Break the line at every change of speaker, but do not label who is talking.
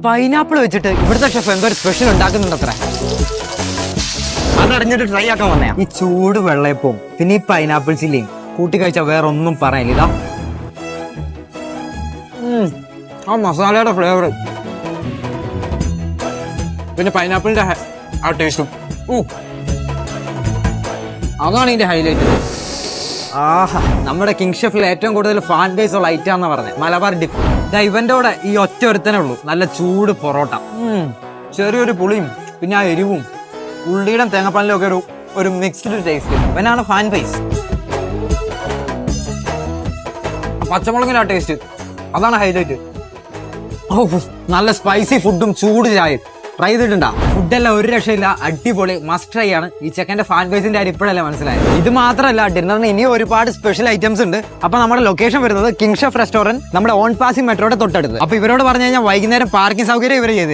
Pineapple വെച്ചിട്ട് ഇവിടുത്തെ chef എന്തോ ഒരു സ്പെഷ്യൽ ഉണ്ടാക്കുന്നുണ്ട് അത്ര.
അതറിഞ്ഞിട്ട് ട്രൈ ആക്കാൻ വന്നയാ.
ഈ ചൂട് വെള്ളയപ്പവും പിന്നെ ഈ പൈനാപ്പിൾ ചില്ലിയും കൂട്ടി കഴിച്ചാൽ വേറെ ഒന്നും പറയാനില്ല. ഇതാ ആ മസാലയുടെ ഫ്ലേവർ
പിന്നെ പൈനാപ്പിളിന്റെ ആ ടേസ്റ്റും.
അതാണ് ഇതിന്റെ ഹൈലൈറ്റ്. ആഹാ, നമ്മുടെ കിങ് ഷെഫിൽ ഏറ്റവും കൂടുതൽ ഫാൻ ബേസ് ഉള്ള ഐറ്റം എന്നാ പറഞ്ഞത് മലബാർ ഡിപ്പ്. ഇവന്റെ കൂടെ ഈ ഒറ്റ ഒരുത്തനേ ഉള്ളൂ നല്ല ചൂട് പൊറോട്ട. ചെറിയൊരു പുളിയും പിന്നെ ആ എരിവും ഉള്ളിയുടെ തേങ്ങാപ്പാലിലും ഒക്കെ ഒരു മിക്സ്ഡ് ടേസ്റ്റ്. ഇവനാണ് ഫാൻ ബേസ്. പച്ചമുളകിന്റെ ആ ടേസ്റ്റ് അതാണ് ഹൈലൈറ്റ്. ഓ, നല്ല സ്പൈസി ഫുഡും ചൂട് ചായയും. ട്രൈ ചെയ്തിട്ടുണ്ടാ? ഫുഡെല്ലാം ഒരു രക്ഷയില്ല, അടിപൊളി, മസ്റ്റ് ട്രൈ ആണ്. ഈ ചെക്കന്റെ ഫാൻ ബേസിന്റെ കാര്യം ഇപ്പോഴല്ലേ മനസ്സിലായത്. ഇത് മാത്രമല്ല, ഡിന്നറിന് ഇനിയും ഒരുപാട് സ്പെഷ്യൽ ഐറ്റംസ് ഉണ്ട്. അപ്പൊ നമ്മുടെ ലൊക്കേഷൻ വരുന്നത് കിങ് ഷെഫ് റെസ്റ്റോറന്റ്, നമ്മുടെ ഓൺ പാസിംഗ് മെട്രോയുടെ തൊട്ടടുത്ത്. അപ്പൊ ഇവരോട് പറഞ്ഞു കഴിഞ്ഞാൽ വൈകുന്നേരം പാർക്കിംഗ് സൗകര്യം ഇവർ ചെയ്തു തരും.